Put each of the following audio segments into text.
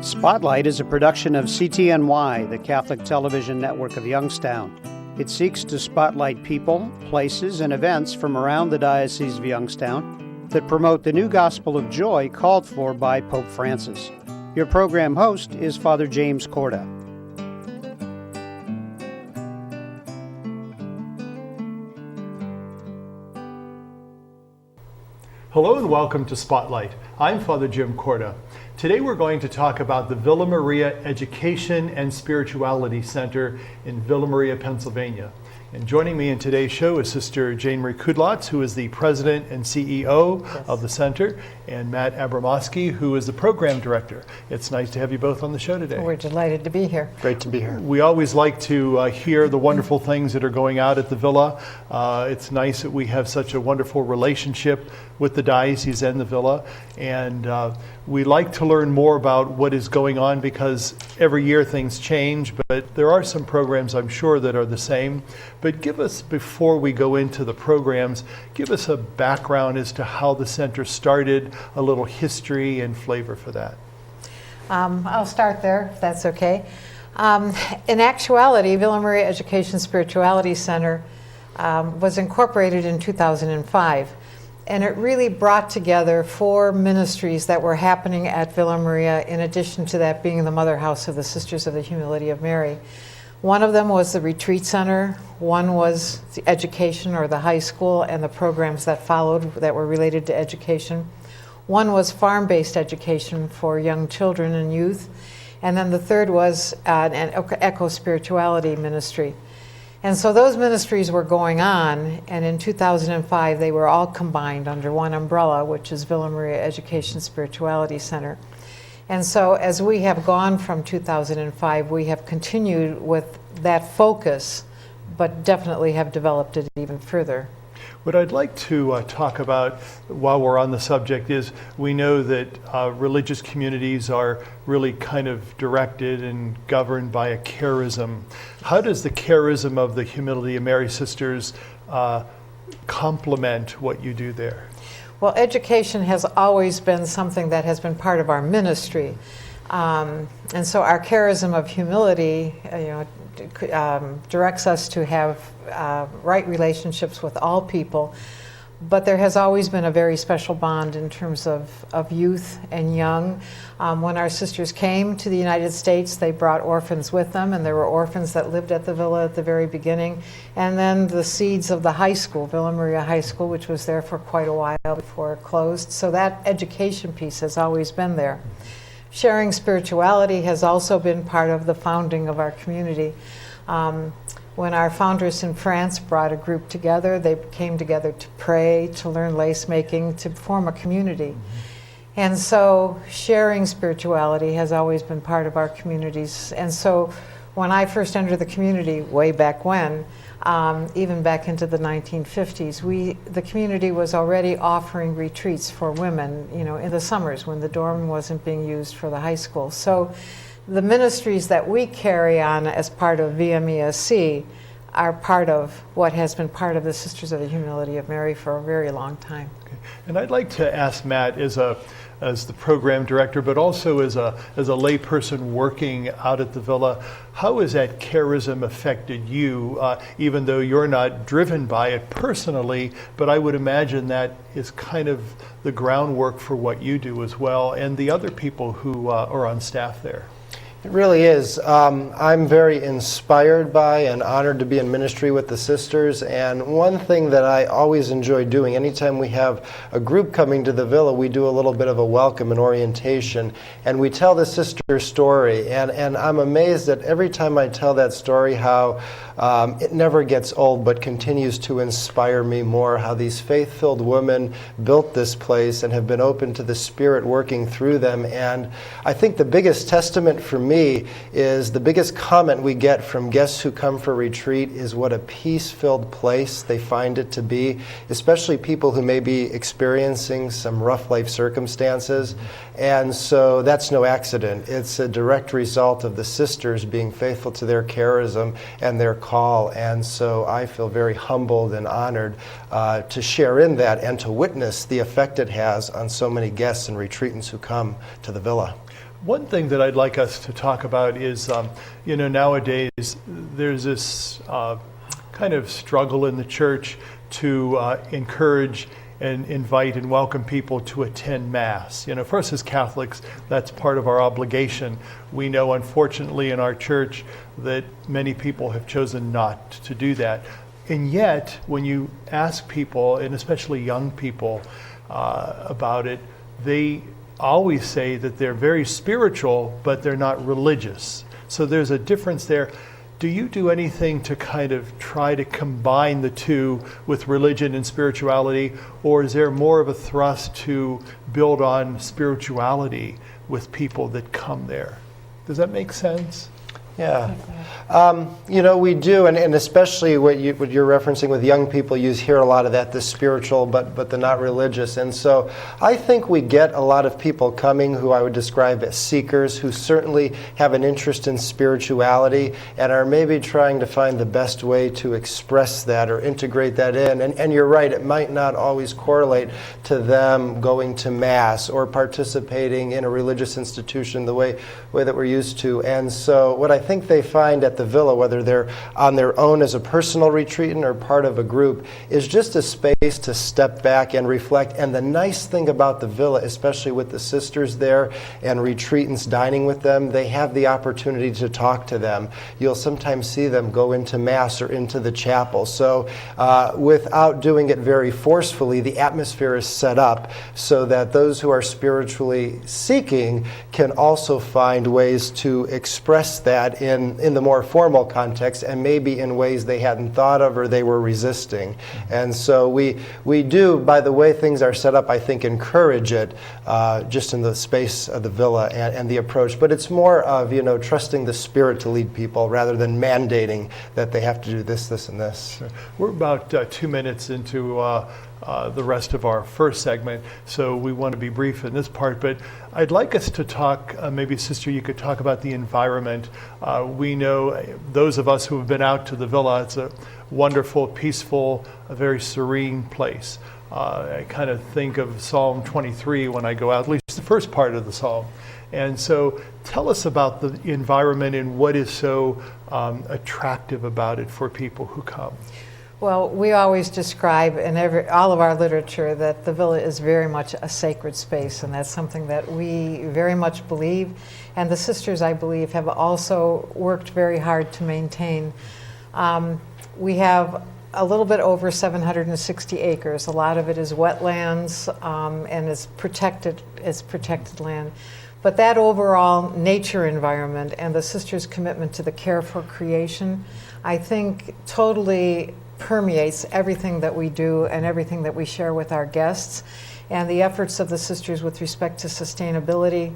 Spotlight is a production of CTNY, the Catholic Television Network of Youngstown. It seeks to spotlight people, places, and events from around the Diocese of Youngstown that promote the new gospel of joy called for by Pope Francis. Your program host is Father James Korda. Hello and welcome to Spotlight. I'm Father Jim Korda. Today we're going to talk about the Villa Maria Education and Spirituality Center in Villa Maria, Pennsylvania. And joining me in today's show is Sister Jane Marie Kudlacz, who is the president and CEO of the center, and Matt Abramows, who is the program director. It's nice to have you both on the show today. We're delighted to be here. Great to be here. We always like to hear the wonderful things that are going out at the Villa. It's nice that we have such a wonderful relationship with the diocese and the Villa, and we like to learn more about what is going on because every year things change, but there are some programs I'm sure that are the same. But give us, before we go into the programs, give us a background as to how the center started, a little history and flavor for that. I'll start there, if that's okay. In actuality, Villa Maria Education Spirituality Center was incorporated in 2005. And it really brought together 4 ministries that were happening at Villa Maria, in addition to that being the mother house of the Sisters of the Humility of Mary. One of them was the retreat center, one was the education or the high school and the programs that followed that were related to education. One was farm-based education for young children and youth. And then the third was an eco-spirituality ministry. And so those ministries were going on, and in 2005 they were all combined under one umbrella, which is Villa Maria Education Spirituality Center. And so as we have gone from 2005, we have continued with that focus, but definitely have developed it even further. What I'd like to talk about while we're on the subject is we know that religious communities are really kind of directed and governed by a charism. How does the charism of the Humility of Mary Sisters complement what you do there? Well, education has always been something that has been part of our ministry. And so our charism of humility directs us to have right relationships with all people. But there has always been a very special bond in terms of youth and young. When our sisters came to the United States, they brought orphans with them, and there were orphans that lived at the villa at the very beginning. And then the seeds of the high school, Villa Maria High School, which was there for quite a while before it closed. So that education piece has always been there. Sharing spirituality has also been part of the founding of our community. When our foundress in France brought a group together, they came together to pray, to learn lace making, to form a community. Mm-hmm. And so sharing spirituality has always been part of our communities. And so when I first entered the community, way back when, even back into the 1950s, the community was already offering retreats for women, in the summers when the dorm wasn't being used for the high school. So the ministries that we carry on as part of VMESC are part of what has been part of the Sisters of the Humility of Mary for a very long time. Okay. And I'd like to ask Matt, as the program director, but also as a lay person working out at the Villa, how has that charism affected you, even though you're not driven by it personally, but I would imagine that is kind of the groundwork for what you do as well, and the other people who are on staff there. It really is. I'm very inspired by and honored to be in ministry with the sisters. And one thing that I always enjoy doing, anytime we have a group coming to the villa, we do a little bit of a welcome and orientation. And we tell the sister story. And I'm amazed that every time I tell that story how it never gets old but continues to inspire me more, how these faith-filled women built this place and have been open to the Spirit working through them. And I think the biggest testament for me me is the biggest comment we get from guests who come for retreat is what a peace-filled place they find it to be, especially people who may be experiencing some rough life circumstances. And so that's no accident. It's a direct result of the sisters being faithful to their charism and their call. And so I feel very humbled and honored to share in that and to witness the effect it has on so many guests and retreatants who come to the villa. One thing that I'd like us to talk about is, nowadays there's this kind of struggle in the church to encourage and invite and welcome people to attend Mass. For us as Catholics, that's part of our obligation. We know, unfortunately, in our church that many people have chosen not to do that. And yet, when you ask people, and especially young people, about it, they always say that they're very spiritual, but they're not religious. So there's a difference there. Do you do anything to kind of try to combine the two with religion and spirituality, or is there more of a thrust to build on spirituality with people that come there? Does that make sense? Yeah. We do, and especially what you're referencing with young people, you hear a lot of that, the spiritual, but the not religious. And so I think we get a lot of people coming who I would describe as seekers, who certainly have an interest in spirituality and are maybe trying to find the best way to express that or integrate that in. And you're right, it might not always correlate to them going to Mass or participating in a religious institution the way that we're used to. And so what I think they find at the villa, whether they're on their own as a personal retreatant or part of a group, is just a space to step back and reflect. And the nice thing about the villa, especially with the sisters there and retreatants dining with them, they have the opportunity to talk to them. You'll sometimes see them go into Mass or into the chapel. So without doing it very forcefully, the atmosphere is set up so that those who are spiritually seeking can also find ways to express that in the more formal context, and maybe in ways they hadn't thought of or they were resisting. And so we do, by the way things are set up, I think encourage it just in the space of the villa and the approach. But it's more of, trusting the Spirit to lead people rather than mandating that they have to do this, and this. Sure. We're about 2 minutes into the rest of our first segment, so we want to be brief in this part, but I'd like us to talk, maybe Sister, you could talk about the environment. We know, those of us who have been out to the villa, it's a wonderful, peaceful, a very serene place. I kind of think of Psalm 23 when I go out, at least the first part of the Psalm. And so tell us about the environment and what is so attractive about it for people who come. Well, we always describe in all of our literature that the villa is very much a sacred space, and that's something that we very much believe. And the sisters, I believe, have also worked very hard to maintain. We have a little bit over 760 acres. A lot of it is wetlands and is protected land. But that overall nature environment and the sisters' commitment to the care for creation, I think totally permeates everything that we do and everything that we share with our guests. And the efforts of the sisters with respect to sustainability,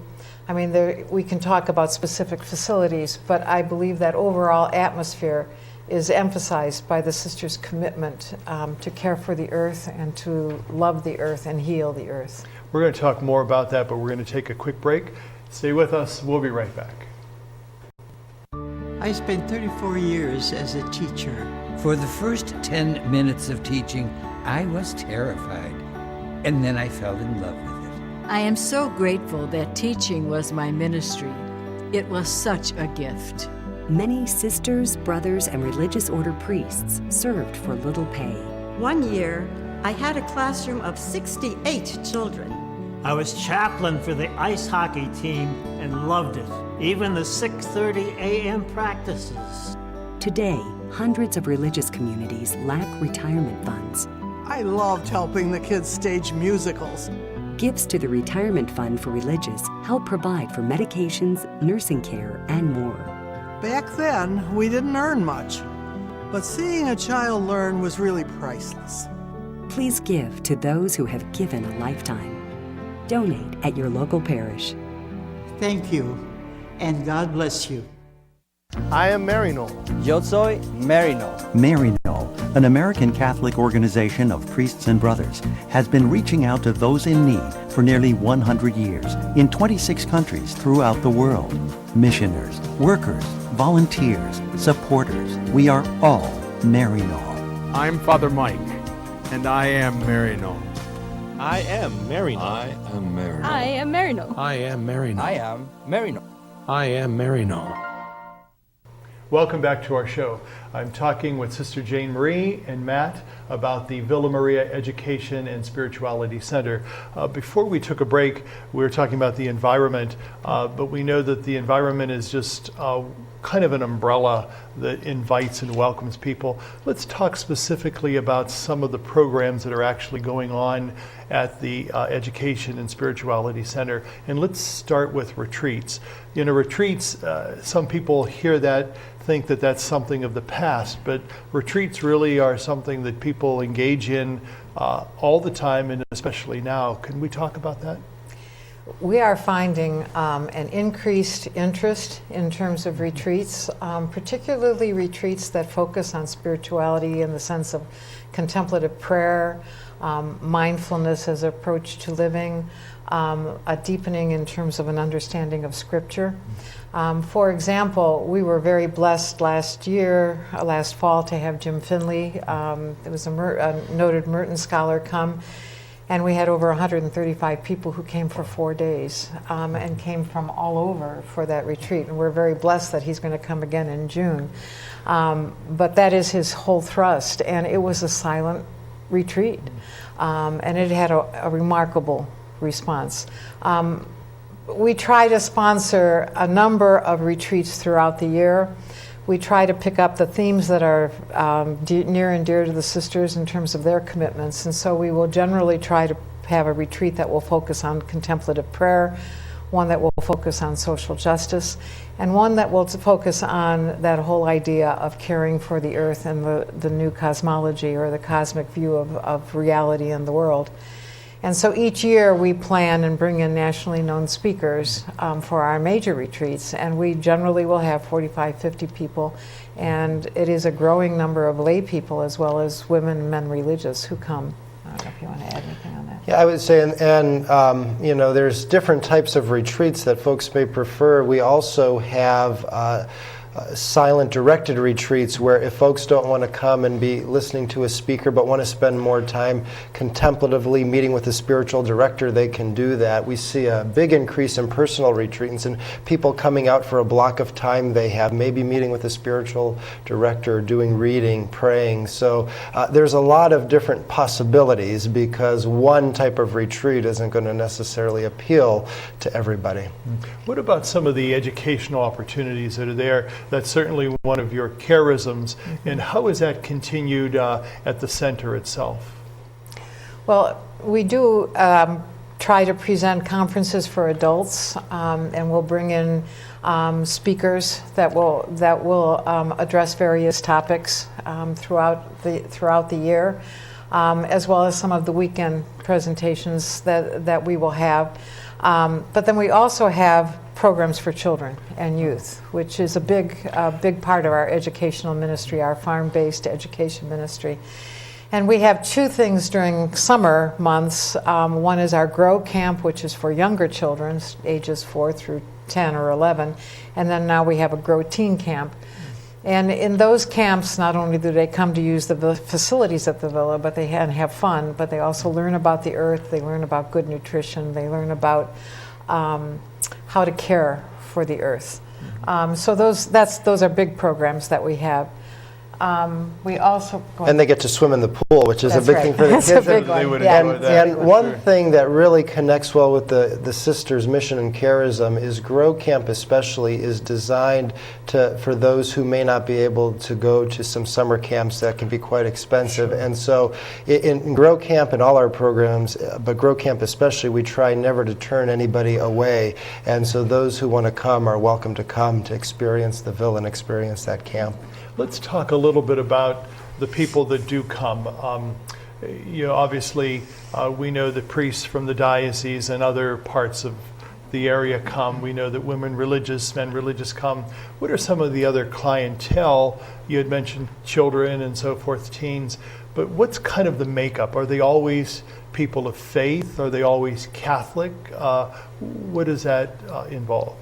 I mean, we can talk about specific facilities, but I believe that overall atmosphere is emphasized by the sisters' commitment to care for the earth and to love the earth and heal the earth. We're going to talk more about that, but we're going to take a quick break. Stay with us. We'll be right back. I spent 34 years as a teacher. For the first 10 minutes of teaching, I was terrified, and then I fell in love with it. I am so grateful that teaching was my ministry. It was such a gift. Many sisters, brothers, and religious order priests served for little pay. One year, I had a classroom of 68 children. I was chaplain for the ice hockey team and loved it, even the 6:30 a.m. practices. Today, hundreds of religious communities lack retirement funds. I loved helping the kids stage musicals. Gifts to the Retirement Fund for Religious help provide for medications, nursing care, and more. Back then, we didn't earn much, but seeing a child learn was really priceless. Please give to those who have given a lifetime. Donate at your local parish. Thank you. and God bless you. I am Marino. Yo soy Marino. Marino, an American Catholic organization of priests and brothers, has been reaching out to those in need for nearly 100 years in 26 countries throughout the world. Missioners, workers, volunteers, supporters, we are all Marino. I'm Father Mike, and I am Marino. I am Marino. I am Marino. I am Marino. I am Marino. I am Marino. I am Marino. Welcome back to our show. I'm talking with Sister Jane Marie and Matt about the Villa Maria Education and Spirituality Center. Before we took a break, we were talking about the environment, but we know that the environment is just kind of an umbrella that invites and welcomes people. Let's talk specifically about some of the programs that are actually going on at the Education and Spirituality Center. And let's start with retreats. You know, retreats, some people hear that, think that that's something of the past, but retreats really are something that people engage in all the time, and especially now. Can we talk about that? We are finding an increased interest in terms of retreats, particularly retreats that focus on spirituality in the sense of contemplative prayer, mindfulness as an approach to living, a deepening in terms of an understanding of Scripture. For example, we were very blessed last fall, to have Jim Finley, there was a noted Merton scholar, come. And we had over 135 people who came for 4 days and came from all over for that retreat. And we're very blessed that he's going to come again in June. But that is his whole thrust. And it was a silent retreat. And it had a remarkable response. We try to sponsor a number of retreats throughout the year. We try to pick up the themes that are near and dear to the sisters in terms of their commitments. And so we will generally try to have a retreat that will focus on contemplative prayer, one that will focus on social justice, and one that will focus on that whole idea of caring for the earth and the new cosmology, or the cosmic view of reality in the world. And so each year we plan and bring in nationally known speakers for our major retreats, and we generally will have 45, 50 people, and it is a growing number of lay people as well as women and men religious who come. I don't know if you want to add anything on that. Yeah, I would say, and you know, there's different types of retreats that folks may prefer. We also have silent directed retreats, where if folks don't want to come and be listening to a speaker but want to spend more time contemplatively meeting with a spiritual director, they can do that. We see a big increase in personal retreats and people coming out for a block of time they have, maybe meeting with a spiritual director, doing reading, praying. So there's a lot of different possibilities, because one type of retreat isn't going to necessarily appeal to everybody. What about some of the educational opportunities that are there? That's certainly one of your charisms. And how is that continued at the center itself? Well, we do try to present conferences for adults, and we'll bring in speakers that will address various topics throughout the year, as well as some of the weekend presentations that we will have. But then we also have programs for children and youth, which is a big part of our educational ministry, our farm-based education ministry. And we have two things during summer months. One is our Grow Camp, which is for younger children, ages 4 through 10 or 11. And then now we have a Grow Teen Camp. And in those camps, not only do they come to use the facilities at the villa, but they have fun, but they also learn about the earth, they learn about good nutrition, they learn about how to care for the earth. So those are big programs that we have. We also and they get to swim in the pool, which is a big thing for the kids. That's a big one. And one thing that really connects well with the sisters' mission and charism is Grow Camp especially is designed for those who may not be able to go to some summer camps that can be quite expensive. Sure. And so in Grow Camp and all our programs, but Grow Camp especially, we try never to turn anybody away. And so those who want to come are welcome to come to experience the villa and experience that camp. Let's talk a little bit about the people that do come. Obviously, we know the priests from the diocese and other parts of the area come. We know that women religious, men religious come. What are some of the other clientele? You had mentioned children and so forth, teens, but what's kind of the makeup? Are they always people of faith? Are they always Catholic? What does that involve?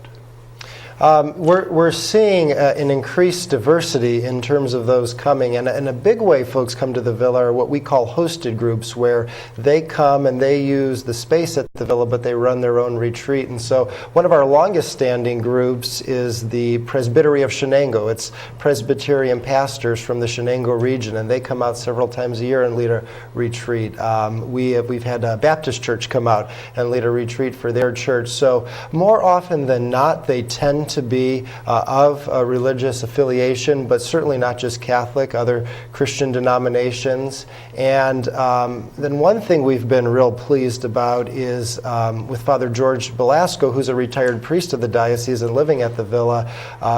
We're seeing an increased diversity in terms of those coming, and in a big way folks come to the Villa are what we call hosted groups, where they come and they use the space at the Villa, but they run their own retreat. And so one of our longest standing groups is the Presbytery of Shenango. It's Presbyterian pastors from the Shenango region, and they come out several times a year and lead a retreat. We've had a Baptist church come out and lead a retreat for their church. So more often than not, they tend to be of a religious affiliation, but certainly not just Catholic, other Christian denominations. And then one thing we've been real pleased about is with Father George Belasco, who's a retired priest of the diocese and living at the Villa,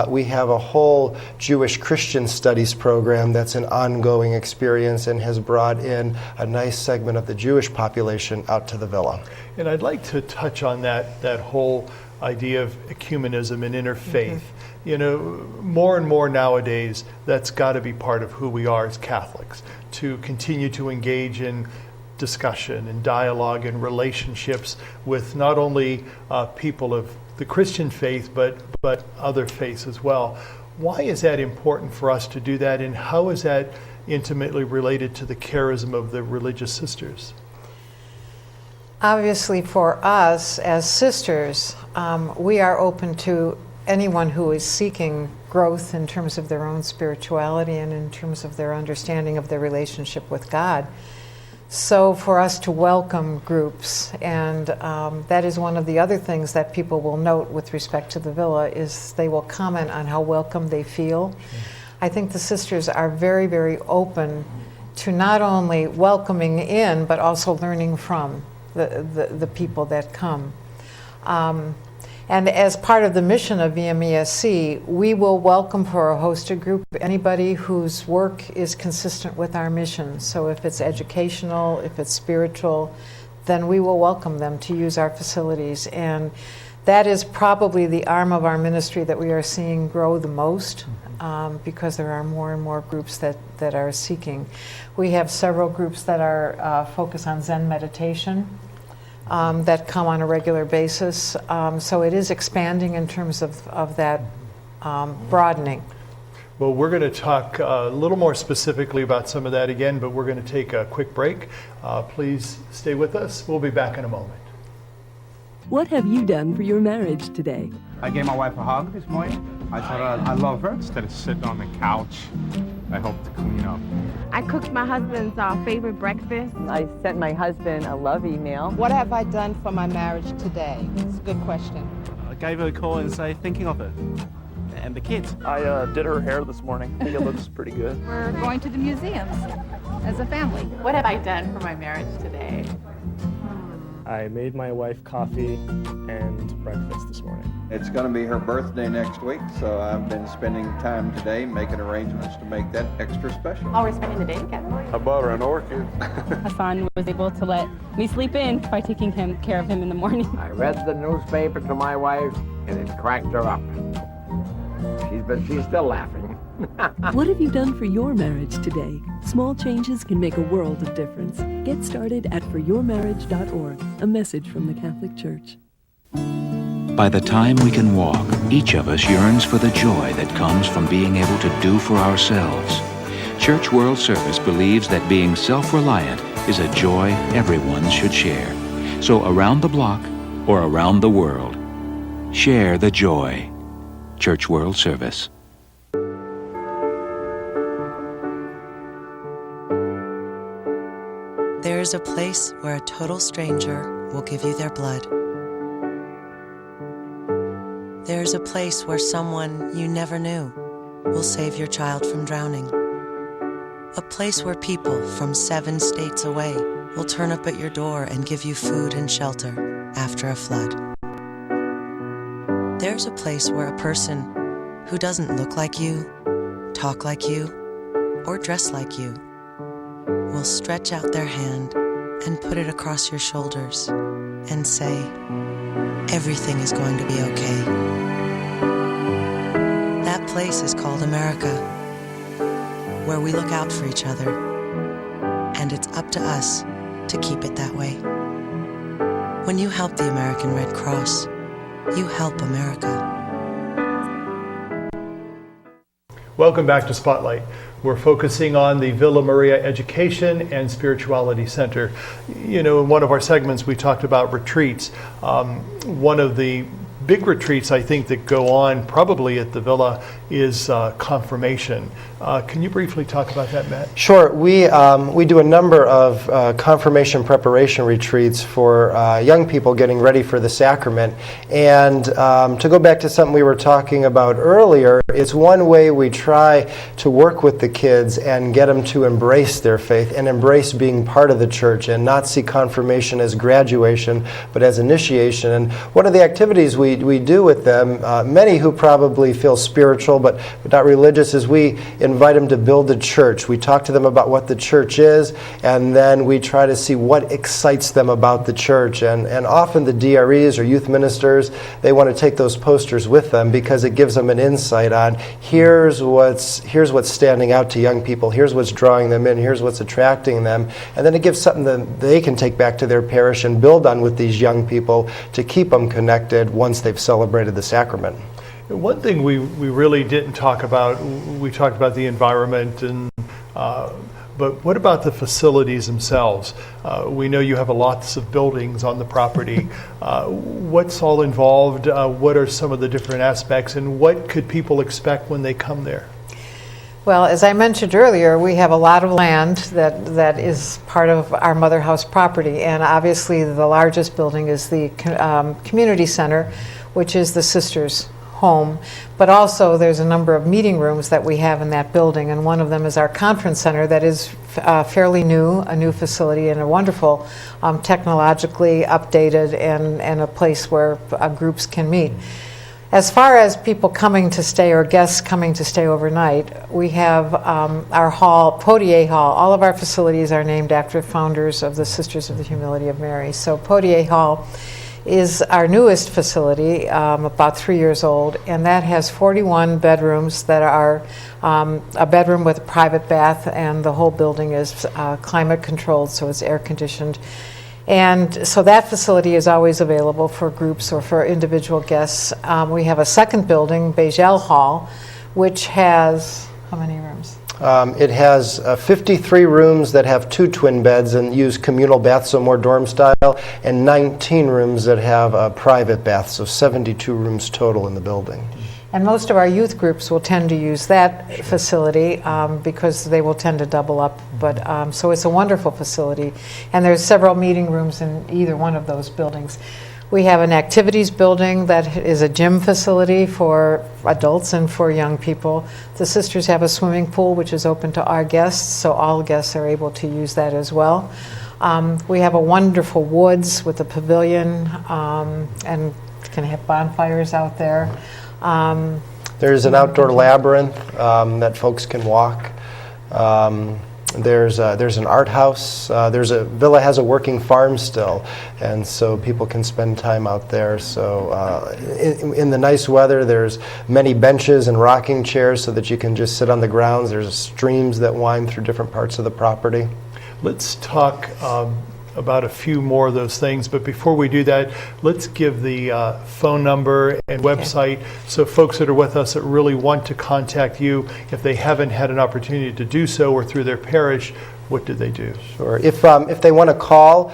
we have a whole Jewish Christian studies program that's an ongoing experience and has brought in a nice segment of the Jewish population out to the Villa. And I'd like to touch on that whole idea of ecumenism and interfaith. You know, more and more nowadays, that's got to be part of who we are as Catholics, to continue to engage in discussion and dialogue and relationships with not only people of the Christian faith, but other faiths as well. Why is that important for us to do that, and how is that intimately related to the charism of the religious sisters? Obviously, for us as sisters, we are open to anyone who is seeking growth in terms of their own spirituality and in terms of their understanding of their relationship with God. So for us to welcome groups, and that is one of the other things that people will note with respect to the Villa, is they will comment on how welcome they feel. I think the sisters are very, very open to not only welcoming in, but also learning from the people that come. And as part of the mission of VMESC, we will welcome for a hosted group anybody whose work is consistent with our mission. So if it's educational, if it's spiritual, then we will welcome them to use our facilities. And that is probably the arm of our ministry that we are seeing grow the most, because there are more and more groups that are seeking. We have several groups that are focused on Zen meditation, that come on a regular basis. So it is expanding in terms of that broadening. Well, we're going to talk a little more specifically about some of that again, but we're going to take a quick break. Please stay with us. We'll be back in a moment. What have you done for your marriage today? I gave my wife a hug this morning. I told her I love her. Instead of sitting on the couch, I hope to clean up. I cooked my husband's favorite breakfast. I sent my husband a love email. What have I done for my marriage today? It's a good question. I gave her a call and say thinking of her and the kids. I did her hair this morning. I think it looks pretty good. We're going to the museums as a family. What have I done for my marriage today? I made my wife coffee and breakfast this morning. It's going to be her birthday next week, so I've been spending time today making arrangements to make that extra special. Oh, we're spending the day together? I bought her an orchid. Hassan was able to let me sleep in by taking care of him in the morning. I read the newspaper to my wife, and it cracked her up. She's still laughing. What have you done for your marriage today? Small changes can make a world of difference. Get started at foryourmarriage.org, a message from the Catholic Church. By the time we can walk, each of us yearns for the joy that comes from being able to do for ourselves. Church World Service believes that being self-reliant is a joy everyone should share. So around the block or around the world, share the joy. Church World Service. There is a place where a total stranger will give you their blood. There is a place where someone you never knew will save your child from drowning. A place where people from 7 states away will turn up at your door and give you food and shelter after a flood. There's a place where a person who doesn't look like you, talk like you, or dress like you will stretch out their hand and put it across your shoulders and say, everything is going to be okay. That place is called America, where we look out for each other, and it's up to us to keep it that way. When you help the American Red Cross, you help America. Welcome back to Spotlight. We're focusing on the Villa Maria Education and Spirituality Center. You know, in one of our segments, we talked about retreats. One of the big retreats, I think, that go on probably at the Villa is confirmation. Can you briefly talk about that, Matt? Sure. We do a number of confirmation preparation retreats for young people getting ready for the sacrament. And to go back to something we were talking about earlier, it's one way we try to work with the kids and get them to embrace their faith and embrace being part of the church and not see confirmation as graduation, but as initiation. And one of the activities we do with them, many who probably feel spiritual but not religious, is we invite them to build a church. We talk to them about what the church is, and then we try to see what excites them about the church. And often the DREs or youth ministers, they want to take those posters with them because it gives them an insight on here's what's standing out to young people, here's what's drawing them in, here's what's attracting them. And then it gives something that they can take back to their parish and build on with these young people to keep them connected once they've celebrated the sacrament. One thing we really didn't talk about, we talked about the environment, but what about the facilities themselves? We know you have lots of buildings on the property. What's all involved? What are some of the different aspects, and what could people expect when they come there? Well, as I mentioned earlier, we have a lot of land that is part of our Mother House property, and obviously the largest building is the community center, which is the Sisters' home, but also there's a number of meeting rooms that we have in that building, and one of them is our conference center that is fairly new, a new facility, and a wonderful technologically updated and a place where groups can meet. As far as people coming to stay or guests coming to stay overnight, we have our hall, Potier Hall. All of our facilities are named after founders of the Sisters of the Humility of Mary. So Potier Hall is our newest facility, about 3 years old, and that has 41 bedrooms that are a bedroom with a private bath, and the whole building is climate controlled, so it's air conditioned. And so that facility is always available for groups or for individual guests. We have a second building, Bejel Hall, which has, how many rooms? It has 53 rooms that have 2 twin beds and use communal baths, so more dorm style, and 19 rooms that have a private bath, so 72 rooms total in the building. And most of our youth groups will tend to use that facility because they will tend to double up. But so it's a wonderful facility, and there's several meeting rooms in either one of those buildings. We have an activities building that is a gym facility for adults and for young people. The sisters have a swimming pool which is open to our guests, so all guests are able to use that as well. We have a wonderful woods with a pavilion and can have bonfires out there. There's an outdoor labyrinth that folks can walk. There's an art house. Villa has a working farm still, and so people can spend time out there. So in the nice weather, there's many benches and rocking chairs so that you can just sit on the grounds. There's streams that wind through different parts of the property. Let's talk about a few more of those things, but before we do that, let's give the phone number and website so folks that are with us that really want to contact you, if they haven't had an opportunity to do so or through their parish, what do they do? Sure. If they want to call,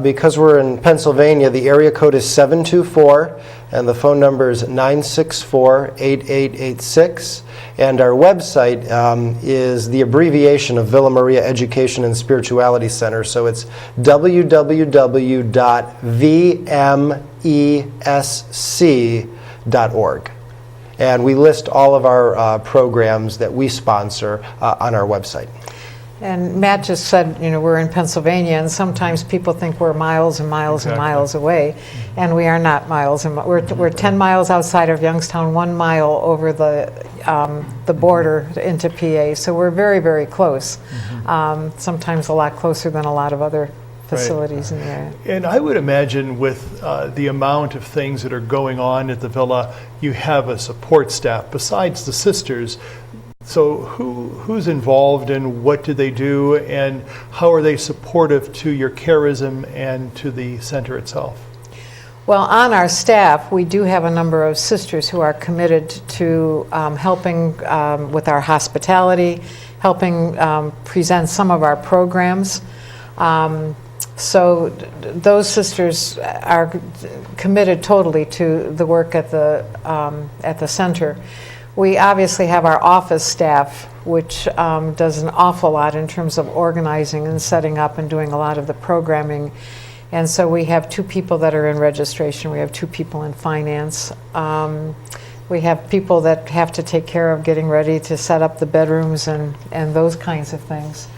because we're in Pennsylvania, the area code is 724, and the phone number is 964-8886. And our website is the abbreviation of Villa Maria Education and Spirituality Center. So it's www.vmesc.org. And we list all of our programs that we sponsor on our website. And Matt just said, we're in Pennsylvania, and sometimes people think we're miles and miles and miles away, and we are not miles. And we're 10 miles outside of Youngstown, 1 mile over the border into PA. So we're very, very close. Sometimes a lot closer than a lot of other facilities in the area. And I would imagine with the amount of things that are going on at the villa, you have a support staff besides the sisters. So who's involved and what do they do and how are they supportive to your charism and to the center itself? Well, on our staff, we do have a number of sisters who are committed to helping with our hospitality, helping present some of our programs. So those sisters are committed totally to the work at the center. We obviously have our office staff, which does an awful lot in terms of organizing and setting up and doing a lot of the programming. And so we have 2 people that are in registration. We have 2 people in finance. We have people that have to take care of getting ready to set up the bedrooms and those kinds of things.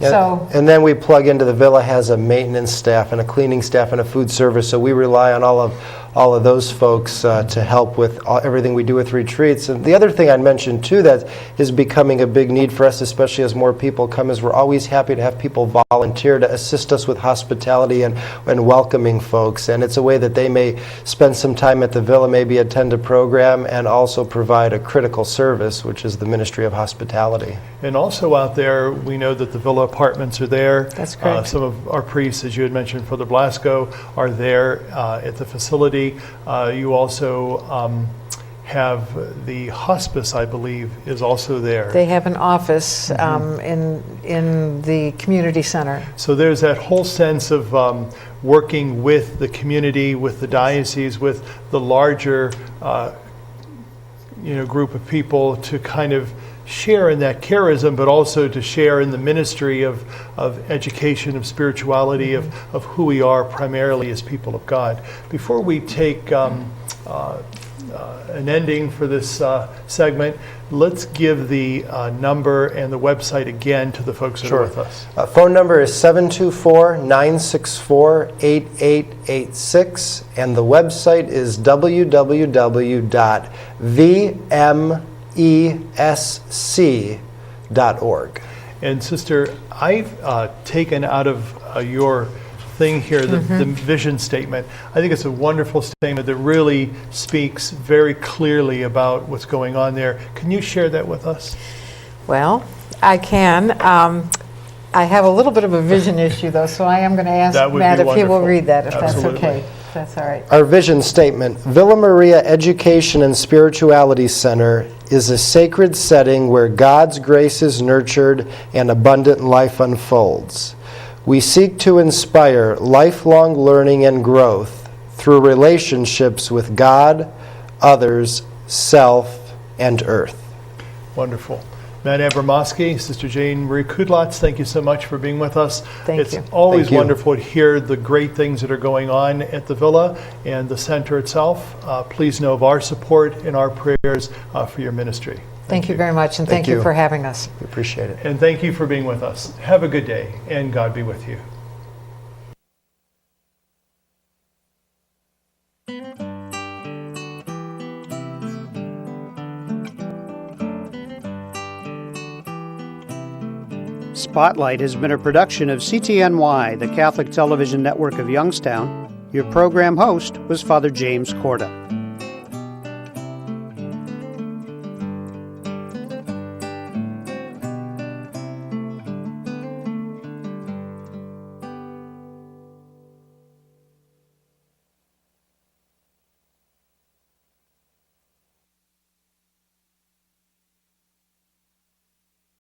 And then we plug into the villa has a maintenance staff and a cleaning staff and a food service, so we rely on all of those folks to help with everything we do with retreats. And the other thing I'd mention too that is becoming a big need for us, especially as more people come, is we're always happy to have people volunteer to assist us with hospitality and welcoming folks. And it's a way that they may spend some time at the villa, maybe attend a program, and also provide a critical service, which is the ministry of hospitality. And also out there, we know that the villa apartments are there. That's correct. Some of our priests, as you had mentioned, Father Blasco, are there at the facility. You also have the hospice, I believe, is also there. They have an office in the community center. So there's that whole sense of working with the community, with the diocese, with the larger group of people to kind of share in that charism, but also to share in the ministry of education, of spirituality, of who we are primarily as people of God. Before we take an ending for this segment, let's give the number and the website again to the folks that are with us. Phone number is 724-964-8886, and the website is www.vmesc.org. And Sister, I've taken out of your thing here the vision statement. I think it's a wonderful statement that really speaks very clearly about what's going on there. Can you share that with us? Well, I can. I have a little bit of a vision issue, though, so I am going to ask Matt if he will read that, if Absolutely. that's okay. If that's all right. Our vision statement: Villa Maria Education and Spirituality Center is a sacred setting where God's grace is nurtured and abundant life unfolds. We seek to inspire lifelong learning and growth through relationships with God, others, self, and earth. Wonderful. Matt Abramowski, Sister Jane Marie Kudlacz, thank you so much for being with us. Thank you. It's always Thank you. wonderful to hear the great things that are going on at the Villa and the center itself. Please know of our support and our prayers for your ministry. Thank you very much, and thank you for having us. We appreciate it. And thank you for being with us. Have a good day, and God be with you. Spotlight has been a production of CTNY, the Catholic Television Network of Youngstown. Your program host was Father James Corda.